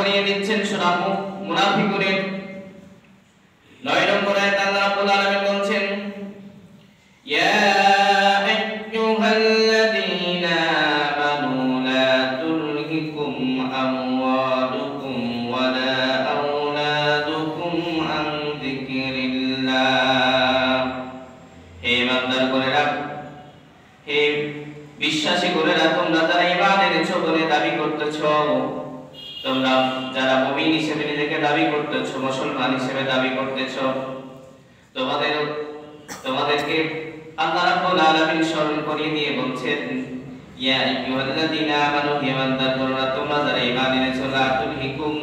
করিয়ে দিচ্ছেন সূরা মুনাফিকুনের 9 নম্বর আয়াত আল্লাহ রাব্বুল আলামিন বলছেন ইয়া আইয়ুহাল্লাযীনা আমানু লা তুলহিকুম আমওয়ালুকুম ওয়ালা আওলাদুকুম আন যিকরিল্লাহ। হে ঈমানদারগণেরা, হে বিশ্বাসী গোরেরা, তোমরা যারা ঈমান এনেছো বলে দাবি করতেছো, তোমরা যারা মুমিন হিসেবে নিজেকে দাবি করতেছো, মুসলমান হিসেবে দাবি করতেছো, তোমাদেরকে আল্লাহ রাব্বুল আলামিন স্মরণ করিয়ে দিয়ে বলছেন ইয়া আইয়ুহাল্লাযীনা আমানু, হে ঈমানদারগণেরা, তোমরা যারা ঈমান এনেছো, লা তুলহিকুম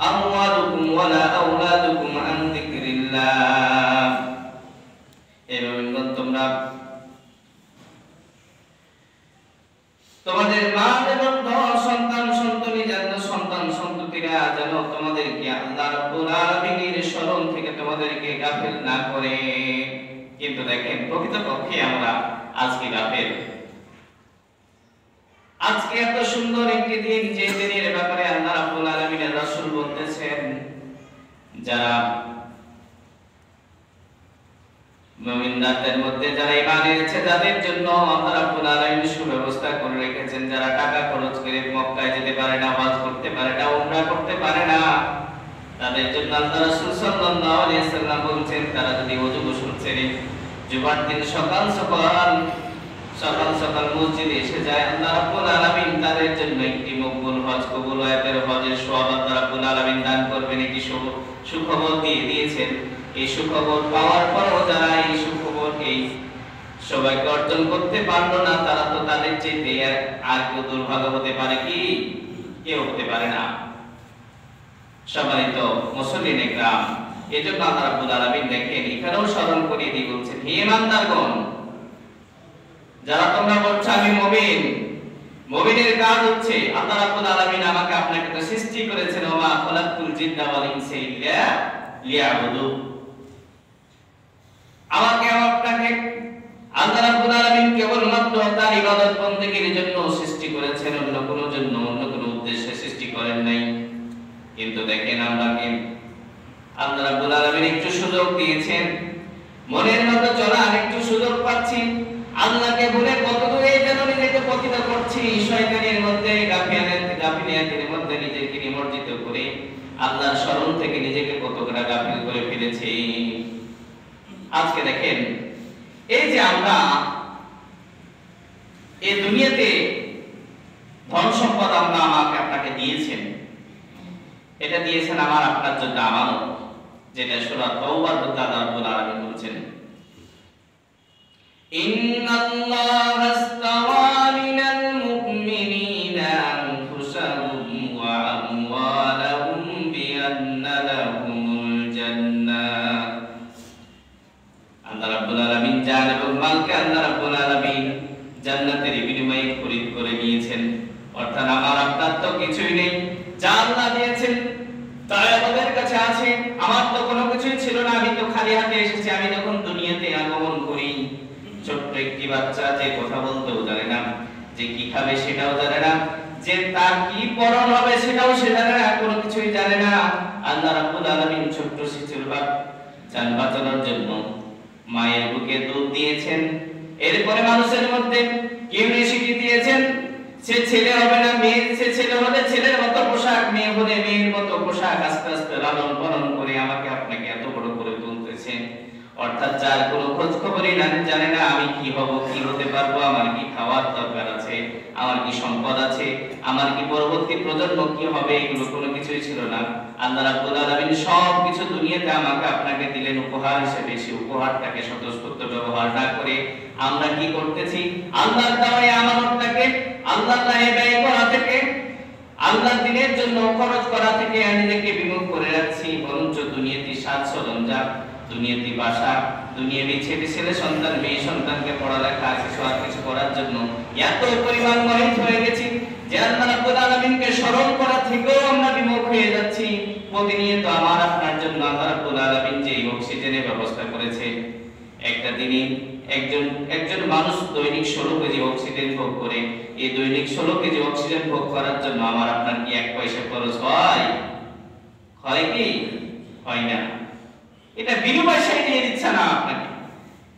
আমওয়ালুকুম ওয়ালা আওলাদুকুম আন যিকরিল্লাহ। হে মুমিনগণ, তোমাদের মা এবং সন্তান সন্ততি সন্তান সন্ততিরা যেন তোমাদেরকে আল্লাহ রাব্বুল আলামিনের স্মরণ থেকে তোমাদেরকে গাফিল না করে। কিন্তু দেখেন, প্রকৃতপক্ষে আমরা আজকে গাফিল। আজকে এত সুন্দর একটি দিন, যে দিনের ব্যাপারে আল্লাহ রাব্বুল আলামিনের রাসূল বলতেছেন যারা মুমিনদের মধ্যে যারা ঈমান এনেছে, যাদের জন্য আল্লাহ রাব্বুল আলামিন সুব্যবস্থা করে রেখেছেন, যারা টাকা খরচ করে মক্কায় যেতে পারে না, হজ করতে পারে না, উমরা করতে পারে না, তাদের জন্য আল্লাহ রাসূল সাল্লাল্লাহু আলাইহি ওয়াসাল্লাম বলেছেন তারা যদি ওযু গোসল ছেড়ে জুমার দিন সকাল সকাল মসজিদে এসে যায়, আল্লাহ রাব্বুল আলামিন তাদের জন্য একটি মকবুল হজ, কবুল হজের সওয়াব আল্লাহ রাব্বুল আলামিন দান করবেন। একটি সুখবর দিয়ে দিয়েছেন। এই সুখবর পাওয়ার পরও যারা এই সুখবরকে সবাইকে অর্জন করতে পারলো না, তারা তো তাদের চেয়ে আর কেউ দুর্ভাগ্য হতে পারে কি? কেউ হতে পারে না। সম্মানিত মুসলিম একরাম, এজন্য আল্লাহ রাব্বুল আলামিন দেখেন এখানেও স্মরণ করিয়ে দিয়ে বলছেন, হে ঈমানদারগণ, যারা তোমরা বলছো আমি মুমিন, মুমিনের কাজ হচ্ছে আল্লাহ রাব্বুল আলামিন আমাকে আপনাকে তো সৃষ্টি করেছেন, ওমা খালাকতুল জিন্না ওয়াল ইনসা ইল্লা লিয়াবুদু। আমাকে আপনাকে আল্লাহ রাব্বুল আলামিন কেবলমাত্র তার ইবাদত বন্দেগীর জন্য সৃষ্টি করেছেন, অন্য কোনো জন্য, অন্য কোনো উদ্দেশ্যে সৃষ্টি করেন নাই। কিন্তু দেখেন, আমরাকে আল্লাহ রাব্বুল আলামিন একটু সুযোগ দিয়েছেন, মনের মতো চলার একটু সুযোগ পাচ্ছি। আল্লাহকে ভুলে কত দূরে যেন নিজেকে পতিত করছি, শয়তানের মধ্যে গাফিলিয়াতের মধ্যে নিজেকে নিমজ্জিত করে আল্লাহর স্মরণ থেকে নিজেকে কতটা গাফিল করে ফেলেছি। আজকে দেখেন, এই যে আমরা এই দুনিয়াতে ধন সম্পদ আল্লাহ আমাকে আপনাকে দিয়েছেন, এটা দিয়েছেন আমার আপনার জন্য আমানত, যেটা সূরা তাওবার মধ্যে আল্লাহ রাব্বুল আলামিন বলেছেন ইন্নাল্লাহা আস্তাওয়া মিনাল মুমিনিনা আনফুসাহুম ওয়া আমওয়ালাহুম বিআন্না লাহুমুল জান্নাহ। আল্লাহ রাব্বুল আলামিন জান এবং মালকে আল্লাহ রাব্বুল আলামিন জান্নাতের বিনিময়ে খরিদ করে নিয়েছেন। অর্থাৎ আমার আপনার তো কিছুই নেই, যা আল্লাহ দিয়েছেন তাই আমাদের কাছে আছে। আমার তো কোনো কিছুই ছিল না, আমি তো খালি হাতে এসেছি। আমি যখন দুনিয়াতে আগমন করি, ছোট্ট একটি বাচ্চা যে কথা বলতেও জানে না, যে কি খাবে সেটাও জানে না, যে তার কি পরন হবে সেটাও সে জানে না, কোনো কিছুই জানে না। আল্লাহ রাব্বুল আলামিন ছোট্ট শিশুর জান বাঁচানোর জন্য মায়ের বুকে দুধ দিয়েছেন। এরপরে মানুষের মধ্যে কিউরিওসিটি দিয়েছেন, সে ছেলে হবে না মেয়ে, সে ছেলে হলে ছেলের মতো পোশাক, মেয়ে হলে মেয়ের মতো পোশাক, আস্তে আস্তে লালন পালন করে আমাকে আপনাকে এত বড় করে তুলতেছেন। অর্থাৎ যার কোনো খোঁজ খবরই জানে না আমি কি হব, কি হতে পারবো, আমার কি খাওয়ার দরকার আছে, আমার কি সম্পদ আছে, আমার কি পরবর্তী প্রজন্ম কি হবে, এগুলো কোনো কিছুই ছিল না। আল্লাহ রাব্বুল আলামিন সব কিছু দুনিয়াতে আমাকে আপনাকে দিলেন উপহার হিসেবে। সেই উপহারটাকে স্বতঃস্ফূর্ত ব্যবহার না করে আমরা কি করতেছি? আল্লাহর দেওয়া আমানতটাকে আল্লাহর রাহে ব্যয় করা থেকে, আল্লাহর দ্বীনের জন্য খরচ করা থেকে নিজেকে বিমুখ করে রাখছি। বরঞ্চ দুনিয়াতে সাজ সরঞ্জাম, দুনিয়াতে বাসা, দুনিয়াতে ছেলে সন্তান, মেয়ে সন্তানকে পড়ালেখা, কিছু করার জন্য এত পরিমাণ মরিত হয়ে গেছি যে আল্লাহ রাব্বুল আলামিনকে স্মরণ করা থেকেও আমরা বিমুখ হয়ে যাচ্ছি। প্রতিনিয়ত আমার আপনার জন্য আল্লাহ রাব্বুল আলামিন যে অক্সিজেনের ব্যবস্থা করেছে, একটা দিনে একজন মানুষ দৈনিক 16 কেজি অক্সিজেন ভোগ করে। এই দৈনিক 16 কেজি অক্সিজেন ভোগ করার জন্য আমার আপনার কি 1 পয়সা খরচ হয়? হয় কি? হয় না। এটা বিনা পয়সায় দিয়ে দিচ্ছে না আপনাকে।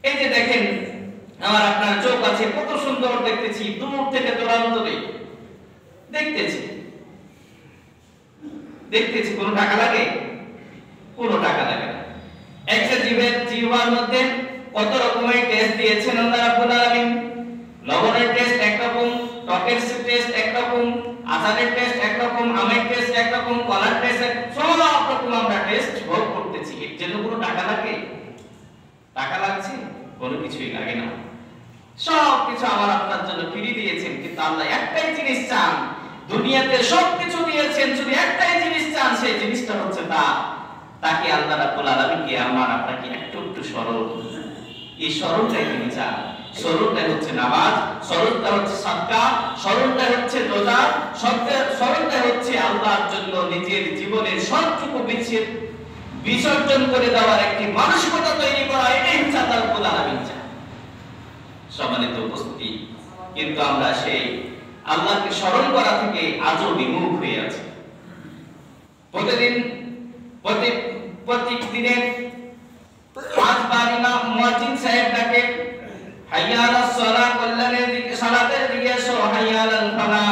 এই যে দেখেন আমার আপনার চোখ আছে, কত সুন্দর দেখতেছি, দূর থেকে দূরান্তরে দেখতেছি, কোনো টাকা লাগে? কোনো টাকা লাগে না। একটা জিহ্বার মধ্যে কত রকমের টেস্ট দিয়েছেন আল্লাহ রাব্বুল আলামিন। লবণের টেস্ট একরকম, টকের টেস্ট একরকম, আচারের টেস্ট একরকম, আমের টেস্ট একরকম, কলার টেস্ট সব রকম আমরা টেস্ট ভোগ করতেছি। এর জন্য কোনো টাকা লাগে? টাকা লাগছে? কোনো কিছুই লাগে না। সব কিছু আমার আপনার জন্য ফ্রি দিয়েছেন, কিন্তু আল্লাহ একটাই জিনিস চান, দুনিয়াতে সবকিছু দিয়েছেন, শুধু একটাই জিনিস চান, সেই জিনিসটা হচ্ছে তাকে আল্লাহ রাব্বুল আলামিনকে আমার আপনাকে একটু স্মরণ, এই স্মরণটাই তিনি চান। স্মরণটাই হচ্ছে নামাজ, স্মরণটা হচ্ছে সাদকা, স্মরণটাই হচ্ছে রোজা, স্মরণটাই হচ্ছে আল্লাহর জন্য নিজের জীবনের সবটুকু বিসর্জন করে দেওয়ার একটি মানসিকতা তৈরি করা। এটাই হচ্ছে আল্লাহ রাব্বুল আলামিন চান। সম্মানিত উপস্থিতি, কিন্তু আমরা সেই আল্লাহকে স্মরণ করা থেকে আজও বিমুখ হয়ে আছি। প্রত্যেক দিনে 5 বার ইমাম মুয়াজ্জিন সাহেব ডাকে, হাইয়া আলাস সালাহ, কল্যাণের দিকে, সালাতের দিকে আসো, হাইয়া আলাল ফালাহ,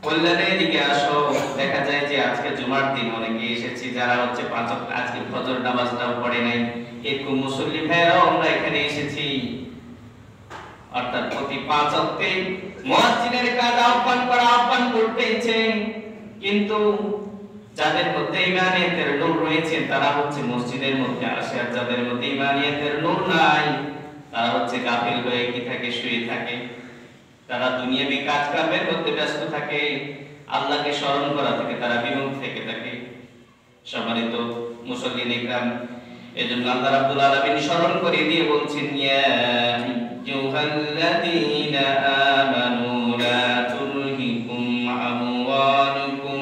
কল্যাণের দিকে আসো। দেখা যায় যে আজকে জুমার দিন অনেকে এসেছি যারা হচ্ছে 5 ওয়াক্ত আজকে ফজর নামাজটাও পড়ে নাই, এরকম মুসল্লি ভাইরাও আমরা এখানে এসেছি। অর্থাৎ প্রতি 5 ওয়াক্তে মুয়াজ্জিনের কাজ আহ্বান করতেছে, কিন্তু যাদের মধ্যে ঈমানিয়াতের নূর রয়েছে তারা হচ্ছে মসজিদের মধ্যে আসে, আর যাদের মধ্যে ঈমানিয়াতের নূর নাই তারা হচ্ছে গাফিল হয়ে কি থাকে, শুয়ে থাকে। তারা দুনিয়াবি কাজ কামের মধ্যে ব্যস্ত থাকে, আল্লাহকে স্মরণ করা থেকে তারা বিমুখ থেকে থাকে। সম্মানিত মুসল্লিন ইকরাম, এজন্য আল্লাহ রাব্বুল আলামিন স্মরণ করে দিয়ে বলছেন, ইয়া আইয়ুহাল্লাযীনা আমানু লা তুলহিকুম আমওয়ালুকুম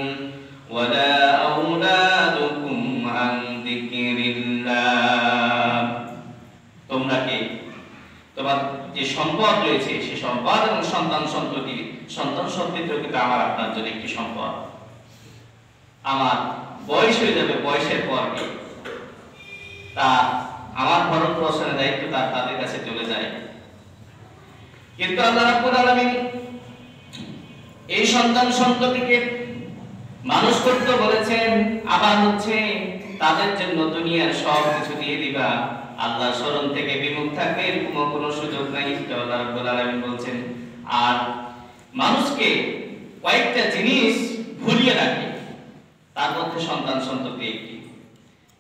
ওয়ালা আওলাদুকুম আন যিকরিল্লাহ। তোমরা কি তোমার যে সম্পদ রয়েছে সেই সম্পদ এবং সন্তান সন্ততি কিন্তু আমার আপনার জন্য একটি সম্পদ। আমার বয়স হয়ে যাবে, বয়সের পর কি তা আমার ভরণ পোষণের দায়িত্ব তাদের কাছে চলে যায়। কিন্তু আল্লাহ রাব্বুল আলামিন এই সন্তান সন্ততিকে মানুষ করতে বলেছেন, আবার হচ্ছে তাদের জন্য দুনিয়ার সব কিছু দিয়ে দিবা, আল্লাহ স্মরণ থেকে বিমুখ থাকবে এরকম কোনো সুযোগ নাই। আল্লাহ রাব্বুল আলামিন বলছেন, আর মানুষকে কয়েকটা জিনিস ভুলিয়ে রাখে, তার মধ্যে সন্তান সন্ততি একটি।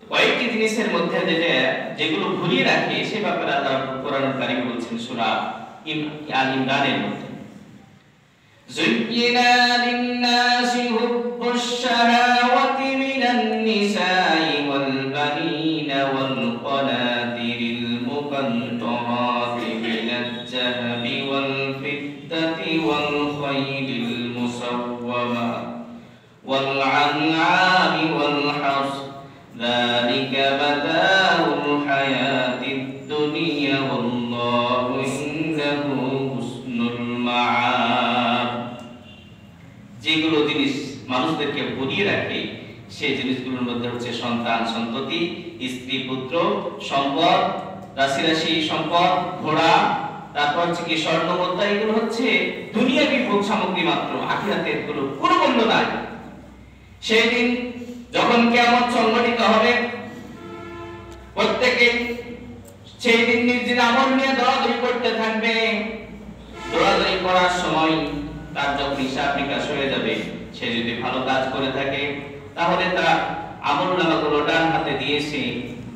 কয়েকটি জিনিসের মধ্যে যেগুলো ভুলিয়ে রাখে সে ব্যাপারে আল্লাহ কোরআনুল কারীম বলছেন সূরা আল ইমরানের মধ্যে, যুয়্যিনা লিন-নাসি হুব্বুশ শাহাওয়াতি মিনান নিসাই ওয়াল বানিনা ওয়াল কানাতিরিল মুকান্তারাতি মিনাজ যাহাবি ওয়াল ফিদ্দাতি ওয়াল খাইলিল মুসাওওয়ামা ওয়াল আন'আমি ওয়াল হারস যালিকা মাতাউল হায়াতিদ দুনিয়া ওয়াল্লাহু ইনদাহু হুসনুল মাআব। যেগুলো জিনিস মানুষদেরকে ভরিয়ে রাখে সেই জিনিসগুলোর মধ্যে হচ্ছে সন্তান সন্ততি, স্ত্রী পুত্র, সম্পদ, রাশি রাশি সম্পদ, ঘোড়া, তারপর হচ্ছে কি স্বর্ণ মুদ্রা। এগুলো হচ্ছে দুনিয়াবি ভোগ সামগ্রী মাত্র, আখিরাতের কোনো মূল্য নাই। সেই দিন যখন কিয়ামত সংঘটিত হবে, প্রত্যেকে সেই দিন নিজের আমল নিয়ে দৌড়াদৌড়ি করতে থাকবে। দৌড়াদৌড়ি করার সময় তার যখন হিসাব নিকাশ হয়ে যাবে, সে যদি ভালো কাজ করে থাকে তাহলে তার আমলনামাগুলো ডান হাতে দিয়ে সে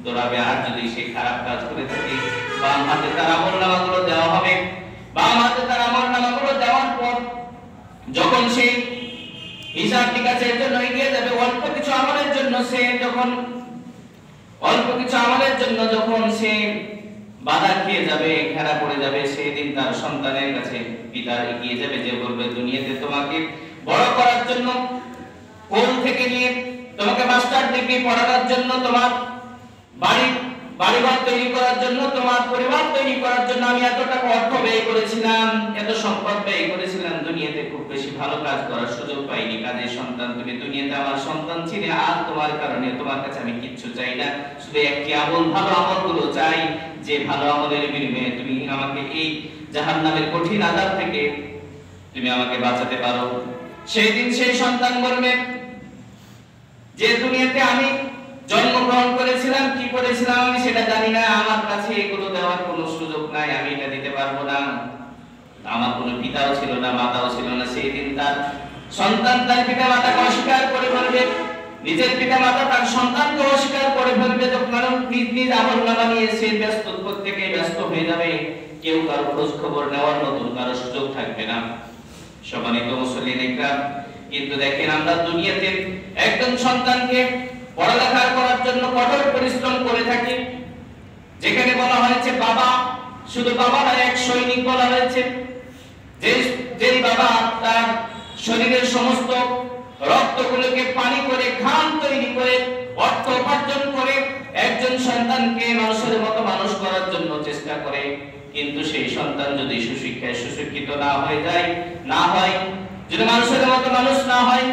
দৌড়াবে, আর যদি সে খারাপ কাজ করে থাকে বাম হাতে তার আমলনামাগুলো দেওয়া হবে। বাম হাতে তার আমলনামাগুলো দেওয়ার পর যখন সে হিসাব নিকাশের জন্য এগিয়ে যাবে, অল্প কিছু আমলের জন্য যখন সে বাধা খেয়ে যাবে, ঘেরা পড়ে যাবে, সেই দিন তার সন্তানের কাছে পিতা এগিয়ে যাবে, যে বলবে দুনিয়াতে তোমাকে বড় করার জন্য, কোল থেকে নিয়ে তোমাকে মাস্টার ডিগ্রি পড়ানোর জন্য তোমার বাড়ির বাড়িঘর তৈরি করার জন্য, তোমার পরিবার তৈরি করার জন্য আমি এত টাকা অর্থ ব্যয় করেছিলাম, এত সম্পদ ব্যয় করেছিলাম, দুনিয়াতে খুব বেশি ভালো কাজ করার সুযোগ পাইনি। কাজের সন্তান তুমি দুনিয়াতে আমার সন্তান ছিলে, আর তোমার কারণে তোমার কাছে আমি কিচ্ছু চাই না, শুধু একটি আমল, ভালো আমলগুলো চাই, যে ভালো আমলের বিনিময়ে তুমি আমাকে এই জাহান্নামের কঠিন আযাব থেকে তুমি আমাকে বাঁচাতে পারো। সেই দিন সেই সন্তান বলবে যে দুনিয়াতে আমি জন্মগ্রহণ করেছিলাম, কি করেছিলাম আমি সেটা জানি না, আমার কাছে এগুলো দেওয়ার কোনো সুযোগ নাই, আমি এটা দিতে পারবো না, আমার কোনো পিতাও ছিল না, মাতাও ছিল না। সেই দিন তার সন্তান তার পিতা মাতাকে অস্বীকার করে ফেলবে, নিজের পিতা মাতা তার সন্তানকে অস্বীকার করে ফেলবে, কারণ নিজ নিজ আমলনামা নিয়ে সে ব্যস্ত, প্রত্যেকেই ব্যস্ত হয়ে যাবে, কেউ কারো খোঁজ খবর নেওয়ার নতুন কারো সুযোগ থাকবে না। সম্মানিত মুসলিম একরাম, কিন্তু দেখেন আমরা দুনিয়াতে একজন সন্তানকে পড়ালেখা করার জন্য কঠোর পরিশ্রম করে থাকি, যেখানে বলা হয়েছে বাবা, শুধু বাবা নয়, এক সৈনিক বলা হয়েছে, যে বাবা তার শরীরের সমস্ত রক্তগুলোকে পানি করে, ঘাম তৈরি করে, অর্থ উপার্জন করে একজন সন্তানকে মানুষের মতো মানুষ করার জন্য চেষ্টা করে, কিন্তু সেই সন্তান যদি সুশিক্ষায় সুশিক্ষিত না হয়ে যায়, না হয়, যদি মানুষের মতো মানুষ না হয়,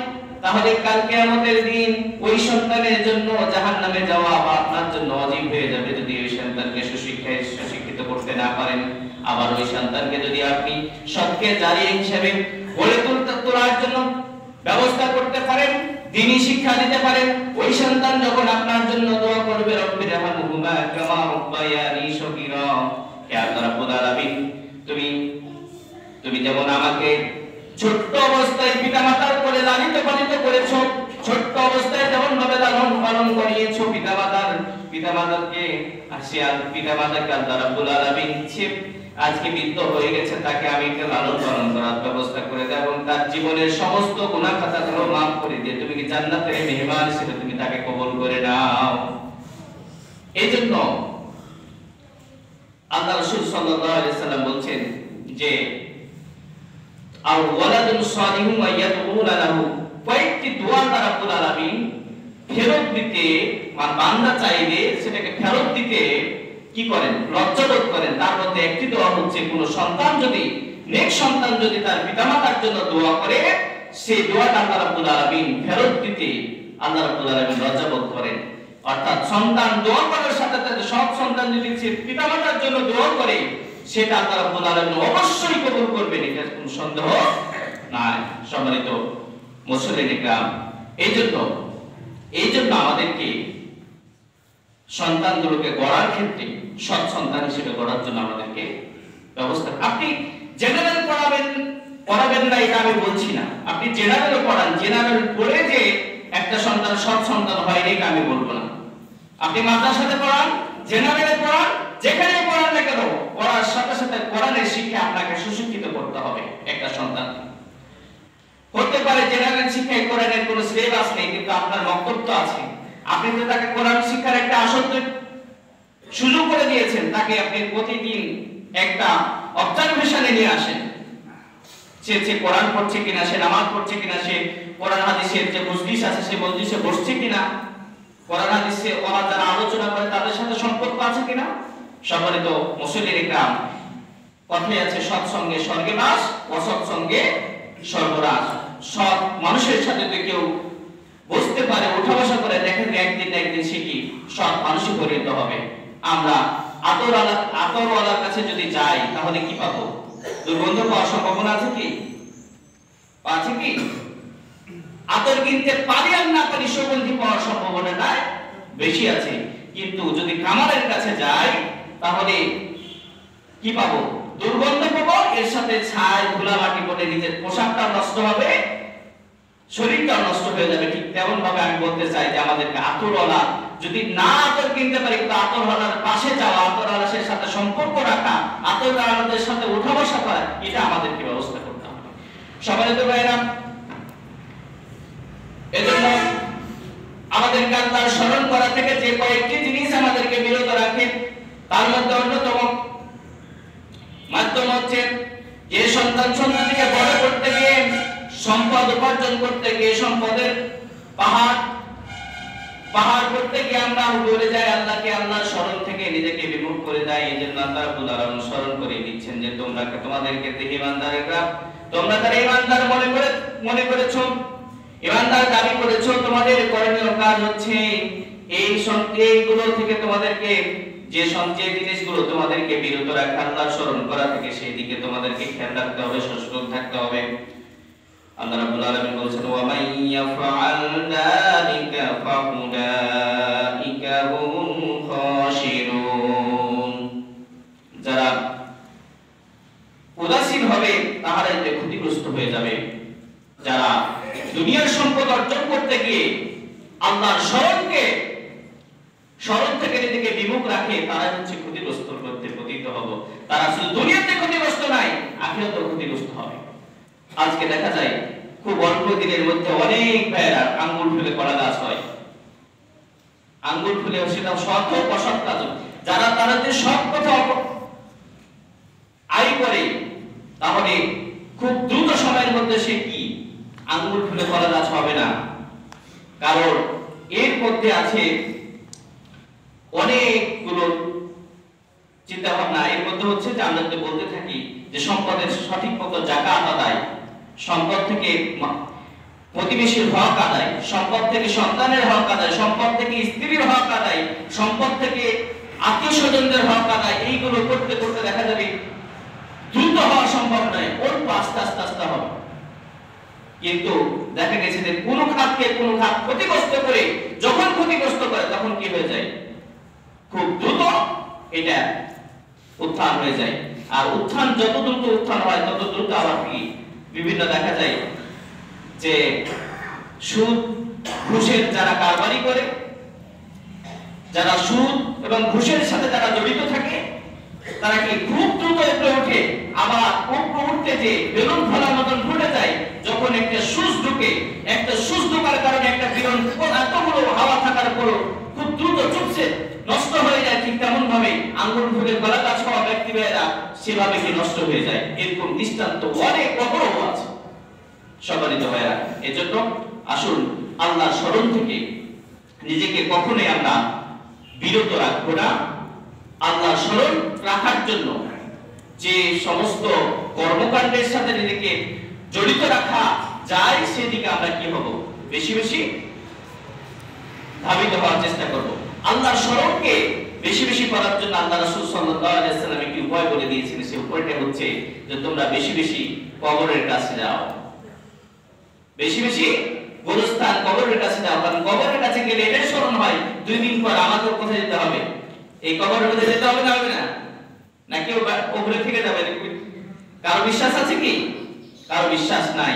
তাহলে কাল কিয়ামতের দিন ওই সন্তানের জন্য জাহান্নামে যাওয়া বা আপনার জন্য ওয়াজিব হয়ে যাবে, যদি ওই সন্তানকে সুশিক্ষায় সুশিক্ষিত করতে না পারেন। আবার ওই সন্তানকে যদি আপনি সৎকে জারিয়া হিসেবে গড়ে তোলার জন্য ব্যবস্থা করতে পারেন, দ্বীনি শিক্ষা দিতে পারেন, ওই সন্তান যখন আপনার জন্য দোয়া করবে, রব্বি রহমহুমা কামা রাব্বায়ানি সগীরা, হে আল্লাহ রাব্বুল আলামিন, তুমি যেমন আমাকে ছোট্ট অবস্থায় পিতামাতার কোলে লালিত পালিত করেছো, ছোট্ট অবস্থায় যেমন ভাবে লালন পালন করিয়েছো পিতামাতাকে, পিতামাতাকে আল্লাহ রাব্বুল আলামিন আজকে বৃদ্ধ হয়ে গেছে, তাকে আমি একটা লালন পালন করার ব্যবস্থা করে দাও এবং তার জীবনের সমস্ত গুনাহ খাতাগুলো মাফ করে দিয়ে তুমি কি জান্নাতের মেহমান হিসেবে তুমি তাকে কবুল করে নাও। এইজন্য আল্লাহ রাসূল সাল্লাল্লাহু আলাইহি সাল্লাম বলছেন যে আর ওয়ালাদুন সালিহুন ওয়া ইয়াদউনা লাহু, কয়েকটি দোয়া আল্লাহ রাব্বুল আলামিন ফেরত দিতে, মানে বান্দা চাইলে সেটাকে ফেরত দিতে কি করেন, লজ্জাবোধ করেন। তার মধ্যে একটি দোয়া হচ্ছে, কোন সন্তান যদি, নেক সন্তান যদি তার পিতামাতার জন্য দোয়া করে, সেই দোয়াটা আল্লাহ রাব্বুল আলামিন ফেরত দিতে আল্লাহ রাব্বুল আলামিন লজ্জাবোধ করেন। অর্থাৎ সন্তান দোয়া করার সাথে সাথে সব সন্তান যদি পিতামাতার জন্য দোয়া করে, সেটা আল্লাহ রাব্বুল আলামিন অবশ্যই কবুল করবেন, এটা কোনো সন্দেহ নাই। সম্মানিত মুসলিম একরাম, এইজন্য আমাদেরকে সন্তানগুলোকে গড়ার ক্ষেত্রে সৎ সন্তান হিসেবে গড়ার জন্য আমাদেরকে ব্যবস্থা, আপনি জেনারেল পড়াবেন না এটা আমি বলছি না, আপনি জেনারেল পড়ান, জেনারেল পড়ে যে একটা সন্তান সৎ সন্তান হয় এটা আমি বলবো না। আপনি মাদ্রাসাতে পড়ান, জেনারেলে পড়ান, যেখানে পড়ান না কেন, পড়ার সাথে সাথে কোরআনের শিক্ষা আপনাকে সুশিক্ষিত করতে হবে একটা সন্তান। হতে পারে জেনারেল শিক্ষায় কোরআনের কোনো সিলেবাস নেই, কিন্তু আপনার বক্তব্য আছে, আপনি তো তাকে কোরআন শিক্ষার একটা আসল সুযোগ করে দিয়েছেন, তাকে আপনি প্রতিদিন একটা অবজারভেশনে নিয়ে আসেন, সে কোরআন পড়ছে কিনা, সে নামাজ পড়ছে কিনা, সে কোরআন হাদিসের যে মজলিস আছে সেই মজলিসে বসছে কিনা, কোরআন হাদিসে ওরা যারা আলোচনা করে তাদের সাথে সম্পর্ক আছে কিনা। সম্মানিত মুসলিম একরাম, কথায় আছে সৎসঙ্গে স্বর্গবাস, অসৎ সঙ্গে সর্বনাশ। সৎ মানুষের সাথে যদি কেউ বসতে পারে, উঠা বসা করে, দেখেন একদিন না একদিন সে কি সৎ মানুষই পরিণত হবে। আমরা আতরওয়ালার কাছে যদি যাই তাহলে কি পাবো? দুর্গন্ধ পাওয়ার সম্ভাবনা আছে কি? আতর কিনতে পারি আর না পারি, সুগন্ধি পাওয়ার সম্ভাবনা নাই বেশি আছে। কিন্তু যদি কামারের কাছে যাই তাহলে কি পাবো? দুর্গন্ধ পাবো, এর সাথে ছাই ধুলা মাটি পড়ে নিজের পোশাকটা নষ্ট হবে, শরীরটাও নষ্ট হয়ে যাবে। ঠিক তেমন ভাবে আমি বলতে চাই যে আমাদেরকে আতরওয়ালা যদি না আতর কিনতে পারি, কিন্তু আতরওয়ালার পাশে যাওয়া, আতরওয়ালার সাথে সম্পর্ক রাখা, আতরওয়ালাদের সাথে উঠা বসা করা, এটা আমাদেরকে ব্যবস্থা করতে হবে। সম্মানিত ভাইরা, এজন্য আমাদেরকে আল্লাহর স্মরণ করা থেকে যে কয়েকটি জিনিস আমাদেরকে বিরত রাখে, তার মধ্যে অন্যতম মাধ্যম হচ্ছে যে সন্তানকে বড় করতে গিয়ে, সম্পদ উপার্জন করতে গিয়ে, সম্পদের পাহাড় করতে গিয়ে আমরা দৌড়ে যাই আল্লাহকে, আল্লাহর স্মরণ থেকে নিজেকে বিমুখ করে দেয়। এজন্য আল্লাহ রাব্বুল আলামিন স্মরণ করে দিচ্ছেন যে তোমাদেরকে দেখে ইমানদারেরা, তোমরা যারা ইমানদার মনে করেছো, ইমানদার দাবি করেছো, তোমাদের করণীয় কাজ হচ্ছে এইগুলো থেকে তোমাদেরকে যে জিনিসগুলো তোমাদেরকে বিরত রাখে আল্লাহর স্মরণ করা থেকে, সেই দিকে তোমাদেরকে খেয়াল রাখতে হবে, সচেতন থাকতে হবে। আল্লাহ রাব্বুল আলামিন বলেছেন ওয়া মান ইয়াফআল যালিকা ফাউলাইকা হুম খাশিরুন, যারা উদাসীন হবে তারা এতে ক্ষতিগ্রস্ত হয়ে যাবে। যারা দুনিয়ার সম্পদ অর্জন করতে গিয়ে আল্লাহর স্মরণ থেকে নিজেকে বিমুখ রাখে, তারা হচ্ছে ক্ষতিগ্রস্ত করতে পতিত হবে। তারা শুধু দুনিয়াতে ক্ষতিগ্রস্ত নাই, আখিরাতেও ক্ষতিগ্রস্ত হবে। আজকে দেখা যায় খুব অল্প দিনের মধ্যে অনেক ভাইয়েরা আঙ্গুল ফুলে কলা গাছ হয়, আঙ্গুল ফুলে সেটা সৎ হোক অসৎ কাজ, যারা তারা যে সৎ কথা আয় করে, তাহলে খুব দ্রুত সময়ের মধ্যে সে কি আঙ্গুল ফুলে কলা গাছ হবে না। কারণ এর মধ্যে আছে অনেকগুলো চিন্তা ভাবনা। এর মধ্যে হচ্ছে যে আমরা যদি বলতে থাকি যে সম্পদের সঠিক মতো যাকাত আদায়, সম্পদ থেকে প্রতিবেশীর হক আদায়, সম্পদ থেকে সন্তানের হক আদায়, সম্পদ থেকে স্ত্রীর হক আদায়, সম্পদ থেকে আত্মীয় স্বজনদের হক আদায়, এইগুলো করতে করতে দেখা যাবে দ্রুত হওয়া সম্ভব নয়, অল্প আস্তে আস্তে আস্তে হবে। কিন্তু দেখা গেছে যে কোনো খাত ক্ষতিগ্রস্ত করে, যখন ক্ষতিগ্রস্ত করে তখন কি হয়ে যায়, খুব দ্রুত এটা উত্থান হয়ে যায়। আর উত্থান যত দ্রুত উত্থান হয় তত দ্রুত আবার কি বিভিন্ন দেখা যায় যে সুদ ঘুষের যারা কারবারি করে, যারা সুদ এবং ঘুষের সাথে যারা জড়িত থাকে, তারা কি খুব দ্রুত উপরে ওঠে, আবার উপরে উঠতে যে বেলুন ফলার মতন ফুটে যায়। যখন একটা সুস ঢোকার কারণে একটা বিরন এতগুলো হাওয়া থাকার পরও খুব দ্রুত চুপসে নষ্ট হয়ে যায়, ঠিক তেমন ভাবে আঙ্গুল ফুলে গলা কাজ হওয়া ব্যক্তি ভাইয়েরা সেভাবে কি নষ্ট হয়ে যায়। এরকম দৃষ্টান্ত অনেক অপরও আছে সম্মানিত ভাইয়েরা। এজন্য আসুন আল্লাহর স্মরণ থেকে নিজেকে কখনোই আমরা বিরত রাখবো না। আল্লাহর স্মরণ রাখার জন্য যে সমস্ত কর্মকাণ্ডের সাথে নিজেকে জড়িত রাখা যায়, সেদিকে আমরা কি হব, বেশি বেশি ধাবিত হওয়ার চেষ্টা করব। আল্লাহর স্মরণকে বেশি বেশি করার জন্য আল্লাহ রাসূল সাল্লাল্লাহু আলাইহি ওয়াসাল্লাম একটি উপায় বলে দিয়েছেন। সেই উপায়টা হচ্ছে যে তোমরা বেশি বেশি কবরের কাছে যাও, বেশি বেশি গোরস্থান কবরের কাছে যাও। কারণ কবরের কাছে গেলে এটাই স্মরণ হয় 2 দিন পর আমাদের কোথায় যেতে হবে, এই কবরের মধ্যে যেতে হবে না, হবে না, নাকি উপরে থেকে যাবে? কারো বিশ্বাস আছে কি? কারো বিশ্বাস নাই।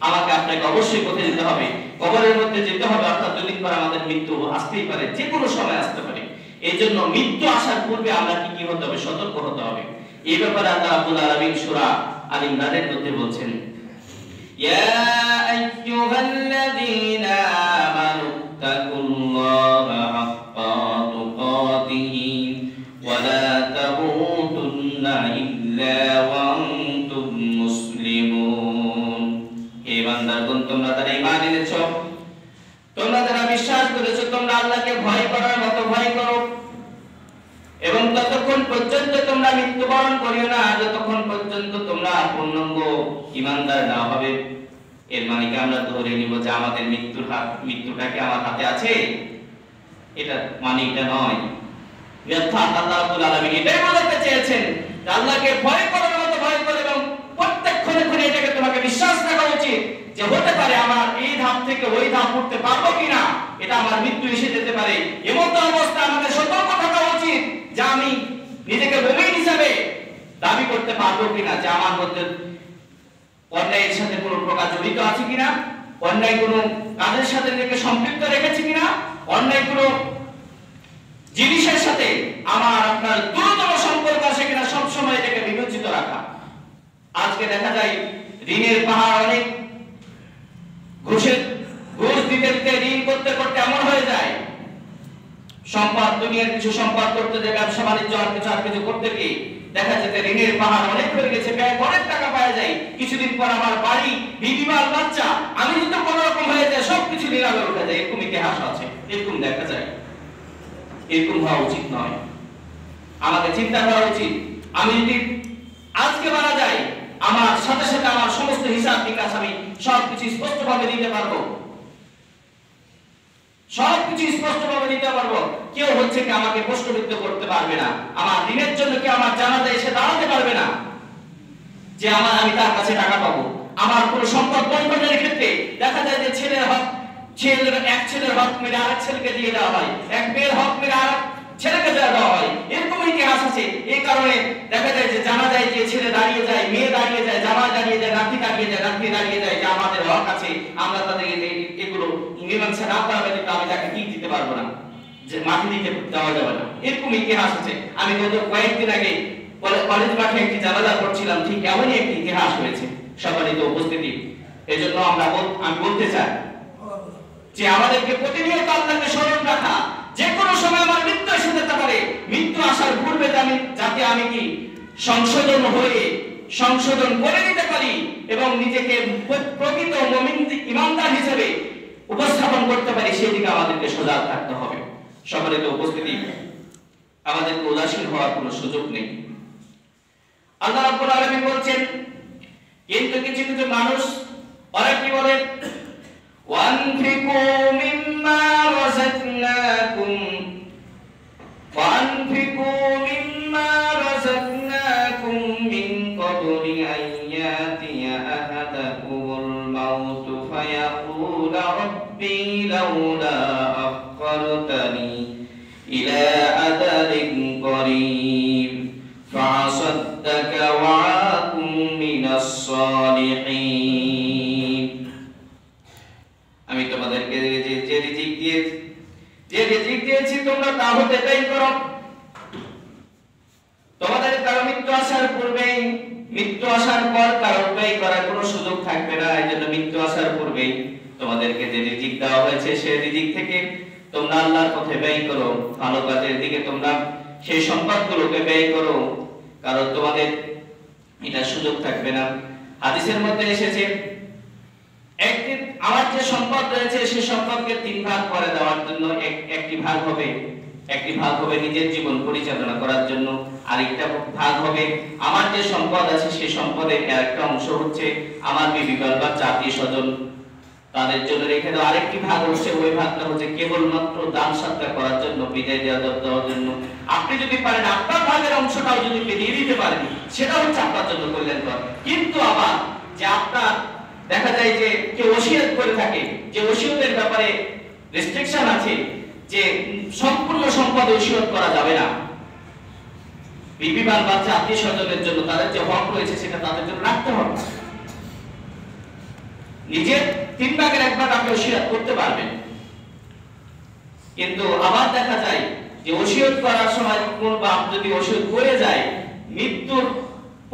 আমাকে আপনাকে অবশ্যই কোথায় যেতে হবে, কবরের মধ্যে যেতে হবে। অর্থাৎ 2 দিন পর আমাদের মৃত্যু আসতেই পারে, যে কোনো সময় আসতে পারে। এই জন্য মৃত্যু আসার পূর্বে আমরা কি হতে হবে, সতর্ক হতে হবে। এই ব্যাপারে আল্লাহ রাব্বুল আলামিন সূরা আল ইমরানের মধ্যে বলছেন, ইয়া আইয়ুহাল্লাযীনা আমানু তাকুল্লাহা হাক্কা তুকাতিহি ওয়া লা তামুতুন্না ইল্লা ওয়া আনতুম মুসলিমুন। হে বান্দাগণ, তোমরা যারা ঈমান এনেছো, তোমরা যারা বিশ্বাস করেছো, তোমরা আল্লাহকে ভয় করার মতো ভয় করো এবং ততক্ষণ পর্যন্ত তোমরা মৃত্যুবরণ করিও না যতক্ষণ পর্যন্ত তোমরা পূর্ণাঙ্গ ঈমানদার না হবে। এর মানে কি আমরা ধরে নিব যে আমাদের মৃত্যুটা কি আমার হাতে আছে? এটা মানে এটা নয়। অর্থাৎ আল্লাহ রাব্বুল আলামিন এটাই বলতে চেয়েছেন যে আল্লাহকে ভয় করার মতো ভয় করো এবং প্রত্যেক ক্ষণে এটাকে তোমাকে বিশ্বাস রাখা উচিত যে হতে পারে আমার এই ধাপ থেকে ওই ধাপ উঠতে পারবো কিনা, এটা আমার মৃত্যু এসে যেতে পারে। এমন অবস্থা আমাদের সতর্ক থাকা উচিত যে আমি নিজেকে মুমিন হিসাবে দাবি করতে পারবো কিনা, যে আমার মধ্যে অন্যায়ের সাথে কোনো প্রকার জড়িত আছে কিনা, অন্যায় কোনো কাজের সাথে নিজেকে সম্পৃক্ত রেখেছি কিনা, অন্যায় কোনো জিনিসের সাথে আমার আপনার দ্রুততম সম্পর্ক আছে কিনা, সবসময় এটাকে বিবেচিত রাখা। আজকে দেখা যায় ঋণের পাহাড়, অনেক ঘুষ দিতে দিতে ঋণ করতে করতে এমন হয়ে যায়, সম্পদ দুনিয়ার কিছু সম্পদ করতে যে ব্যবসা বাণিজ্য আর কিছু করতে গিয়ে দেখা যেতে ঋণের পাহাড় অনেক হয়ে গেছে, ব্যাংক অনেক টাকা পাওয়া যায়। কিছুদিন পর আমার বাড়ি, বিবি, বাল বাচ্চা, আমি যদি কোনো রকম হয়ে যায়, সবকিছু নিরাময় উঠে যায়। এরকম ইতিহাস আছে, এরকম দেখা যায়। এরকম হওয়া উচিত নয়। আমাকে চিন্তা করা উচিত, আমি যদি আজকে মারা যাই আমার সাথে সাথে আমার সমস্ত হিসাব নিকাশ আমি সবকিছু স্পষ্টভাবে দিতে পারবো, সবকিছু স্পষ্টভাবে দিতে পারবো। কেউ হচ্ছে কি আমাকে প্রশ্নবিদ্ধ করতে পারবে না, আমার দিনের জন্য কেউ আমার জানাজায় এসে দাঁড়াতে পারবে না যে আমি তার কাছে টাকা পাবো। আমার কোনো সম্পদ বন্টনের ক্ষেত্রে দেখা যায় যে এক ছেলের হক মেরে আরেক ছেলেকে দিয়ে দেওয়া হয়, এক মেয়ের হক মেরে আরেক ছেলেকে দেওয়া হয়, এরকম ইতিহাস আছে। এই কারণে দেখা যায় যে জানা যায় যে ছেলে দাঁড়িয়ে যায়, মেয়ে দাঁড়িয়ে যায়, জামাই দাঁড়িয়ে যায়, নাতি দাঁড়িয়ে যায়, নাতি দাঁড়িয়ে যায়, যে আমাদের হক আছে, আমরা তাদেরকে এগুলো মীমাংসা না করা ব্যতীত আমি তাকে কি দিতে পারবো না, যে মাটি দিতে দেওয়া যাবে না, এরকম ইতিহাস আছে। আমি গত কয়েকদিন আগে কলেজ মাঠে একটি জানাজা করছিলাম, ঠিক এমনই একটি ইতিহাস হয়েছে। সম্মানিত উপস্থিতি, এজন্য আমি বলতে চাই যে আমাদেরকে প্রতিনিয়ত আল্লাহকে স্মরণ রাখা, যে কোনো সময় আমার মৃত্যু এসে যেতে পারে, মৃত্যু আসার পূর্বে যাতে আমি কি সংশোধন করে নিতে পারি এবং নিজেকে প্রকৃত মুমিন ইমানদার হিসেবে উপস্থাপন করতে পারি, সেদিকে আমাদেরকে সজাগ থাকতে হবে। সম্মানিত উপস্থিতি, আমাদেরকে উদাসীন হওয়ার কোনো সুযোগ নেই। আল্লাহ রাব্বুল আলামিন বলছেন, কিন্তু কিছু কিছু মানুষ ওরা কি বলে, وَأَنْفِقُوا مِمَّا رَزَقْنَاكُمْ مِنْ قَبْلِ أَنْ يَأْتِيَ أَحَدَكُمُ الْمَوْتُ فَيَقُولَ رَبِّي لَوْلَا أَخَّرْتَنِي إِلَى أَجَلٍ قَرِيبٍ فَأَصَدَّقَ وَأَكُن مِّنَ الصَّالِحِينَ। আমি তোমাদেরকে যে রিজিক দিয়েছি তোমরা তা হতে ব্যয় করো। তোমাদের কারো মৃত্যু আসার পূর্বেই, মৃত্যু আসার পর কারো ব্যয় করার কোনো সুযোগ থাকবে না। এইজন্য মৃত্যু আসার পূর্বেই তোমাদেরকে যে রিজিক দেওয়া হয়েছে সেই রিজিক থেকে তোমরা আল্লাহর পথে ব্যয় করো, ভালো কাজের দিকে তোমরা সেই সম্পদগুলোকে ব্যয় করো, কারণ তোমাদের এটা সুযোগ থাকবে না। হাদিসের মধ্যে এসেছে, আমার যে সম্পদ রয়েছে সেই সম্পদকে তিন ভাগ করে দেওয়ার জন্য, একটি ভাগ হবে নিজের জীবন পরিচালনা করার জন্য, আরেকটা ভাগ হবে আমার যে সম্পদ আছে সেই সম্পদের একটা অংশ হচ্ছে আমার বিবি বাচ্চা আত্মীয় স্বজন তাদের জন্য রেখে দাও, আরেকটি ভাগ হচ্ছে ওই ভাগটা হচ্ছে কেবলমাত্র দান সৎকার করার জন্য, বিদায় দেওয়ার জন্য। আপনি যদি পারেন আপনার ভাগের অংশটাও যদি দিয়ে দিতে পারেন, সেটা হচ্ছে আপনার জন্য কল্যাণকর। কিন্তু আবার যে আপনার দেখা যায় যে কেউ ওসিয়ত করে থাকে, যে ওসিয়তের ব্যাপারে রেস্ট্রিকশন আছে যে সম্পূর্ণ সম্পদ ওসিয়ত করা যাবে না, বিবি বাচ্চা আত্মীয় স্বজনের জন্য তাদের যে হক রয়েছে সেটা তাদের জন্য রাখতে হবে। নিজের 3 ভাগের 1 ভাগ আপনি ওসিয়ত করতে পারবেন, কিন্তু আবার দেখা যায় যে ওসিয়ত করার সময় কোন বাপ যদি ওসিয়ত করে যায়, মৃত্যুর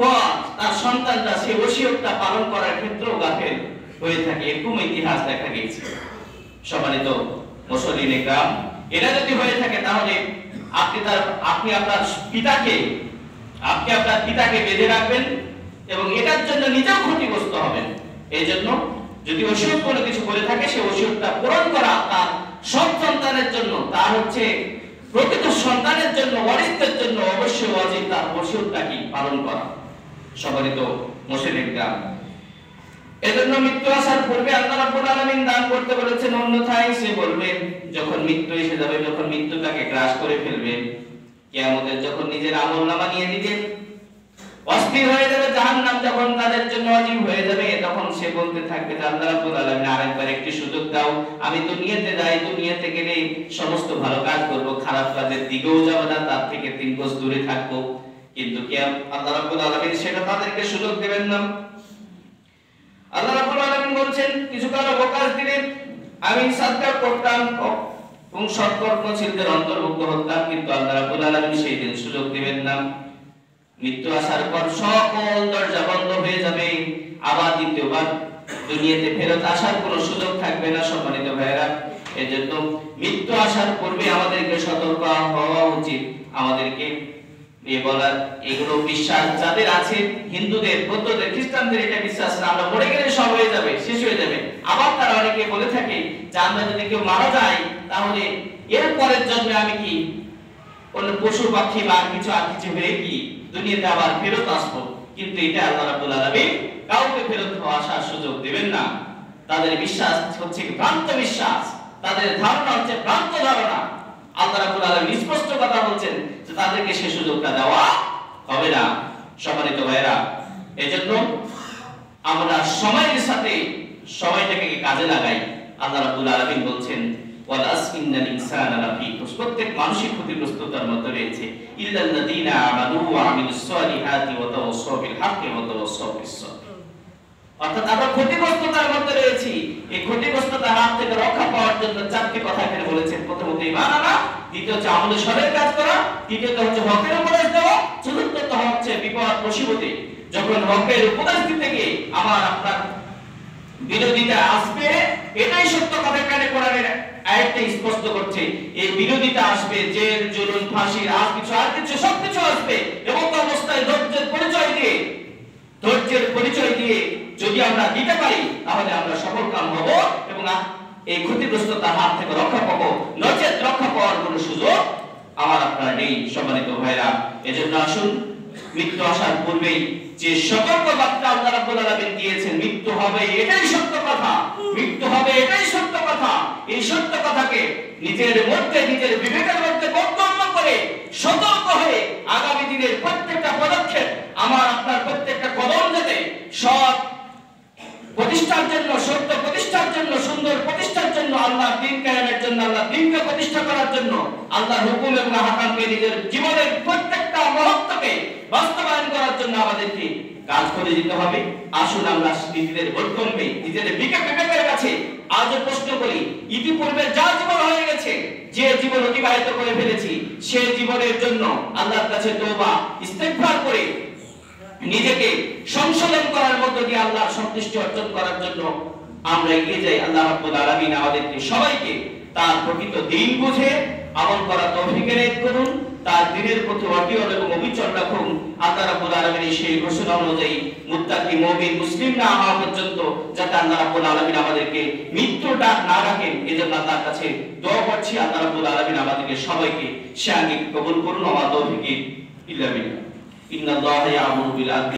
পর তার সন্তানরা সেই ওসিয়তটা পালন করার ক্ষেত্রেও গাফেল হয়ে থাকে, এরকম ইতিহাস দেখা গেছে। সম্মানিত মুসল্লিন ইকরাম, এটা যদি হয়ে থাকে তাহলে আপনি আপনার পিতাকে বেঁধে রাখবেন এবং এটার জন্য নিজেও ক্ষতিগ্রস্ত হবেন। এই জন্য যদি ওসিয়ত কোনো কিছু করে থাকে সেই ওসিয়তটা পূরণ করা তার সব সন্তানের জন্য, তার হচ্ছে প্রকৃত সন্তানের জন্য, ওয়ারিসদের জন্য অবশ্যই ওয়াজিব তার ওসিয়তটা কি পালন করা। সম্মানিত মুসলিম গ্রাম, এজন্য মৃত্যু আসার পূর্বে আল্লাহ রাব্বুল আলামিন দান করতে বলেছেন, অন্যথায় সে বলবে যখন মৃত্যু এসে যাবে, যখন মৃত্যু তাকে গ্রাস করে ফেলবে, কিয়ামতের যখন নিজের আমলনামা নিয়ে দিবে, অস্থির হয়ে যাবে, জাহান্নাম যখন তাদের জন্য ওয়াজিব হয়ে যাবে, তখন সে বলতে থাকবে যে আল্লাহ রাব্বুল আলামিন আরেকবার একটি সুযোগ দাও, আমি দুনিয়াতে যাই, দুনিয়াতে গেলে সমস্ত ভালো কাজ করব, খারাপ কাজের দিকেও যাব না, তার থেকে 3 গজ দূরে থাকব। কিন্তু আল্লাহ রাব্বুল আলামিন সেটা তাদেরকে সুযোগ দেবেন না। আল্লাহ রাব্বুল আলামিন বলছেন, কিছু কাল অবকাশ দিলে আমি সাদকা করতাম এবং সৎকর্মশীলদের অন্তর্ভুক্ত হতাম, কিন্তু আল্লাহ রাব্বুল আলামিন সেই দিন সুযোগ দিবেন না। মৃত্যু আসার পর সকল দরজা বন্ধ হয়ে যাবে, আবার দ্বিতীয়বার দুনিয়াতে ফেরত আসার কোনো সুযোগ থাকবে না। সম্মানিত ভাইরা, এজন্য মৃত্যু আসার পূর্বে আমাদেরকে সতর্ক হওয়া উচিত। আমাদেরকে এগুলো বিশ্বাস যাদের আছে, হিন্দুদের, বৌদ্ধদের, খ্রিস্টানদের এটা বিশ্বাস, আমরা মরে গেলে সব হয়ে যাবে, শেষ হয়ে যাবে। আবার তারা অনেকে বলে থাকে যে আমরা যদি কেউ মারা যায় তাহলে এর পরের জন্মে আমি কি অন্য পশু পাখি বা আর কিছু হয়ে কি দুনিয়াতে আবার ফেরত আসবো, কিন্তু এটা আল্লাহ রাব্বুল আলামিন কাউকে ফেরত আসার সুযোগ দিবেন না। তাদের বিশ্বাস হচ্ছে ভ্রান্ত বিশ্বাস, তাদের ধারণা হচ্ছে ভ্রান্ত ধারণা। আল্লাহ রাব্বুল আলামিন স্পষ্ট কথা বলছেন যে তাদেরকে সে সুযোগটা দেওয়া হবে না। সম্মানিত ভাইরা, এজন্য আমরা সময়ের সাথে সময়টাকে কাজে লাগাই। আল্লাহ রাব্বুল আলামিন বলছেন ওয়াল আসমিনাল ইনসানা লাফি খুসর, প্রত্যেক মানুষই ক্ষতিগ্রস্ততার মধ্যে রয়েছে। ইল্লাল্লাযীনা আমানু ওয়া আমিলুস সালিহাতি ওয়া তাওয়াসসাউ বিল হাক্কি ওয়া তাওয়াসসাউ বিস সাবর। অর্থাৎ আমরা ক্ষতিগ্রস্ততার মধ্যে রয়েছি। এই ক্ষতিগ্রস্ততার হাত থেকে রক্ষা পাওয়ার জন্য চারটি কথা এখানে বলেছেন। প্রথমত ঈমান আনা, দ্বিতীয় হচ্ছে আমলে সলের কাজ করা, তৃতীয়ত হচ্ছে হকের উপদেশ দেওয়া, চতুর্থত হচ্ছে বিপদ মুসিবতে যখন হকের উপদেশ দিতে গিয়ে আমার আপনার বিরোধিতা আসবে, এটাই সত্য কথা। এখানে কোরআনের আয়াতটা স্পষ্ট করছে এই বিরোধিতা আসবে, জেল জুলুম ফাঁসি আর কিছু সবকিছু আসবে। এবং অবস্থায় ধৈর্যের পরিচয় দিয়ে যদি আমরা দিতে পারি তাহলে আমরা সফলকাম হব এবং এই ক্ষতিগ্রস্ততার হাত থেকে রক্ষা পাবো। নচেত রক্ষা পাওয়ার কোনো সুযোগ আমার আপনার নেই। সম্মানিত ভাইরা, এজন্য আসুন মৃত্যু আসার পূর্বেই যে সতর্ক বার্তা আল্লাহ রাব্বুল আলামিন দিয়েছেন, মৃত্যু হবে এটাই সত্য কথা, মৃত্যু হবে এটাই সত্য কথা। এই সত্য কথাকে নিজের মধ্যে নিজের বিবেকের মধ্যে বদ্ধমূল করে সতর্ক হয়ে আগামী দিনের প্রত্যেকটা পদক্ষেপ আমার আপনার প্রত্যেকটা কদম যাতে সৎ প্রতিষ্ঠার জন্য, সত্য প্রতিষ্ঠার জন্য, সুন্দর প্রতিষ্ঠার জন্য, আল্লাহর দ্বীন কায়েমের জন্য, আল্লাহর দ্বীনকে প্রতিষ্ঠা করার জন্য, আল্লাহর হুকুম এবং আহকামকে নিজের জীবনের প্রত্যেকটা মুহূর্তকে বাস্তবায়ন করার জন্য আমাদেরকে কাজ করে যেতে হবে। আসুন আমরা নিজেদের বোধগম্যে নিজেদের বিবেকের কাছে আজও প্রশ্ন করি, ইতিপূর্বে যা জীবন হয়ে গেছে, যে জীবন অতিবাহিত করে ফেলেছি, সে জীবনের জন্য আল্লাহর কাছে তওবা ইস্তেগফার করে নিজেকে সংশোধন করার মধ্য দিয়ে আল্লাহর সন্তুষ্টি অর্জন করার জন্য আমরা এগিয়ে যাই। আল্লাহ রাব্বুল আলামিন আমাদেরকে সবাইকে তার প্রকৃত দ্বীন বুঝে আমল করার তৌফিক এনায়েত করুন, তার দ্বীনের প্রতি অটল এবং অবিচল রাখুন। আল্লাহ রাব্বুল আলামিনের সেই ঘোষণা অনুযায়ী মুত্তাকি মুমিন মুসলিম না হওয়া পর্যন্ত যাতে আল্লাহ রাব্বুল আলামিন আমাদেরকে মৃত্যুর ডাক না ডাকেন, এজন্য আল্লাহর কাছে দোয়া করছি। আল্লাহ রাব্বুল আলামিন আমাদেরকে সবাইকে সে আঙ্গিক কবুল করুন। ওয়া তৌফিক ইল্লা বিল্লাহ। ইন্নাল্লাহা ইয়া'মুরু বিল আদলি